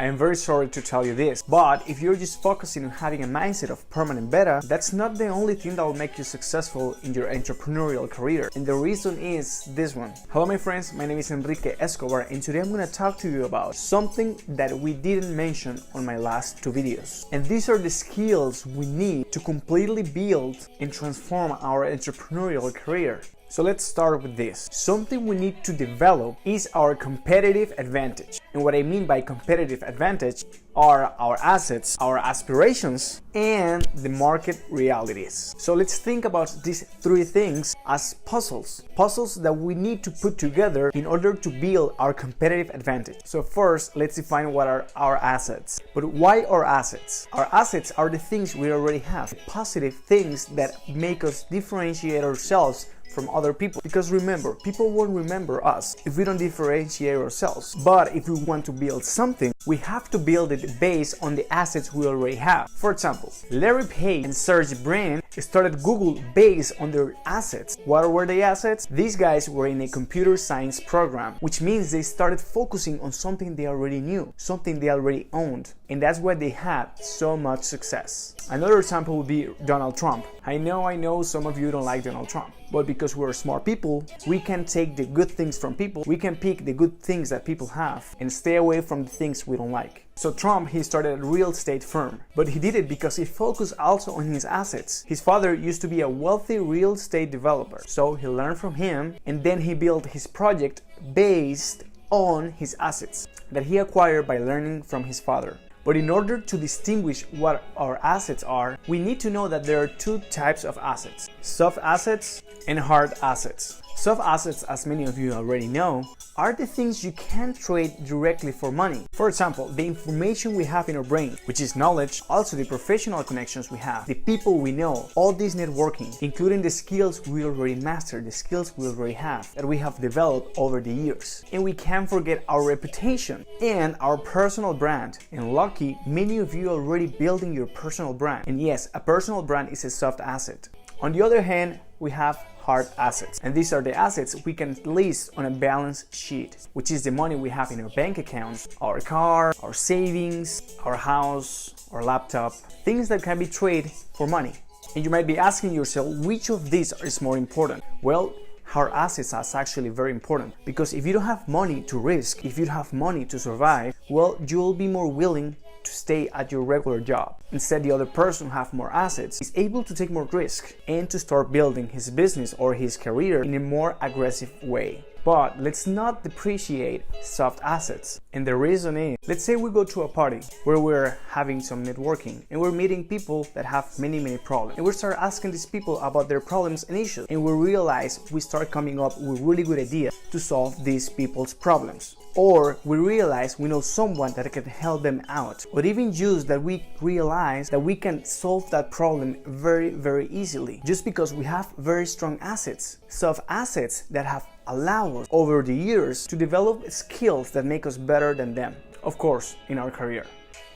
I am very sorry to tell you this, but if you're just focusing on having a mindset of permanent beta, that's not the only thing that will make you successful in your entrepreneurial career. And the reason is this one. Hello my friends, my name is Enrique Escobar, and today I'm going to talk to you about something that we didn't mention on my last two videos. And these are the skills we need to completely build and transform our entrepreneurial career. So let's start with this. Something we need to develop is our competitive advantage. And what I mean by competitive advantage are our assets, our aspirations, and the market realities. So let's think about these three things as puzzles. Puzzles that we need to put together in order to build our competitive advantage. So first, let's define what are our assets. But why our assets? Our assets are the things we already have, the positive things that make us differentiate ourselves from other people. Because remember, people won't remember us if we don't differentiate ourselves. But if we want to build something, we have to build it based on the assets we already have. For example, Larry Page and Sergey Brin started Google based on their assets. What were the assets? These guys were in a computer science program, which means they started focusing on something they already knew, something they already owned. And that's why they had so much success. Another example would be Donald Trump. I know some of you don't like Donald Trump, but because we're smart people, we can take the good things from people, we can pick the good things that people have and stay away from the things we don't like. So Trump, he started a real estate firm, but he did it because he focused also on his assets. His father used to be a wealthy real estate developer, so he learned from him, and then he built his project based on his assets that he acquired by learning from his father. But in order to distinguish what our assets are, we need to know that there are two types of assets: soft assets and hard assets. Soft assets, as many of you already know, are the things you can't trade directly for money. For example, the information we have in our brain, which is knowledge, also the professional connections we have, the people we know, all this networking, including the skills we already mastered, the skills we already have, that we have developed over the years. And we can't forget our reputation and our personal brand. And lucky, many of you are already building your personal brand. And yes, a personal brand is a soft asset. On the other hand, we have hard assets, and these are the assets we can list on a balance sheet, which is the money we have in our bank accounts, our car, our savings, our house, our laptop, things that can be traded for money. And you might be asking yourself, which of these is more important? Well, hard assets are actually very important, because if you don't have money to risk, if you don't have money to survive, well, you'll be more willing to stay at your regular job. Instead, the other person who have more assets is able to take more risk and to start building his business or his career in a more aggressive way. But let's not depreciate soft assets. And the reason is, let's say we go to a party where we're having some networking and we're meeting people that have many problems. And we start asking these people about their problems and issues. And we realize we start coming up with really good ideas to solve these people's problems. Or we realize we know someone that can help them out. Or even just that we realize that we can solve that problem very easily. Just because we have very strong assets. Soft assets that have allowed us over the years to develop skills that make us better than them. Of course, in our career.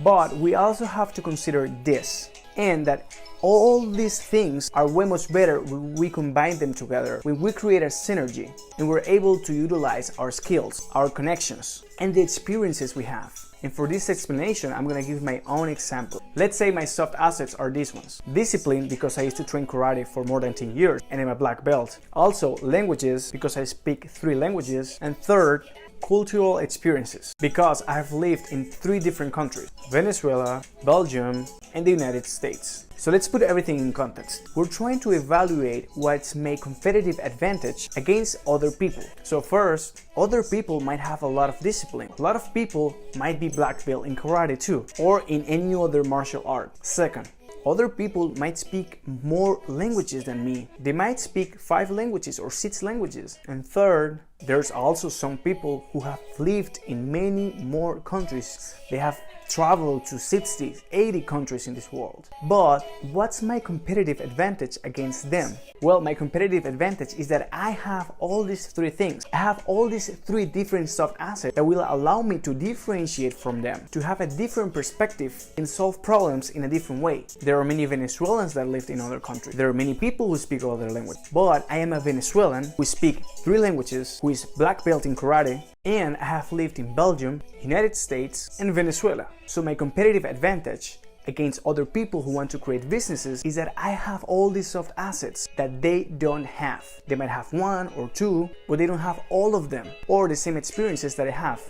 But we also have to consider this, and that all these things are way much better when we combine them together, when we create a synergy and we're able to utilize our skills, our connections, and the experiences we have. And for this explanation, I'm gonna give my own example. Let's say my soft assets are these ones. Discipline, because I used to train karate for more than 10 years and I'm a black belt. Also, languages, because I speak 3 languages. And third, cultural experiences, because I have lived in 3 different countries: Venezuela, Belgium, and the United States. So let's put everything in context. We're trying to evaluate what's my competitive advantage against other people. So first, other people might have a lot of discipline. A lot of people might be black belt in karate too, or in any other martial art. Second, other people might speak more languages than me. They might speak 5 languages or 6 languages. And third, there's also some people who have lived in many more countries. They have traveled to 60, 80 countries in this world. But what's my competitive advantage against them? Well, my competitive advantage is that I have all these 3 things. I have all these 3 different soft assets that will allow me to differentiate from them, to have a different perspective and solve problems in a different way. There are many Venezuelans that lived in other countries. There are many people who speak other languages. But I am a Venezuelan who speak 3 languages, who is black belt in karate, and I have lived in Belgium, United States, and Venezuela. So my competitive advantage against other people who want to create businesses is that I have all these soft assets that they don't have. They might have one or two, but they don't have all of them or the same experiences that I have.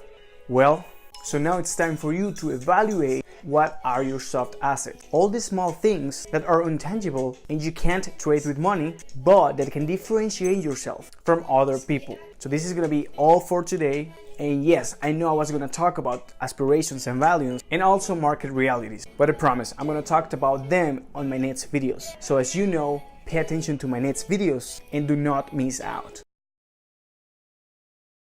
Well, so now it's time for you to evaluate what are your soft assets. All these small things that are intangible and you can't trade with money, but that can differentiate yourself from other people. So this is gonna be all for today. And yes, I know I was gonna talk about aspirations and values and also market realities, but I promise I'm gonna talk about them on my next videos. So as you know, pay attention to my next videos and do not miss out.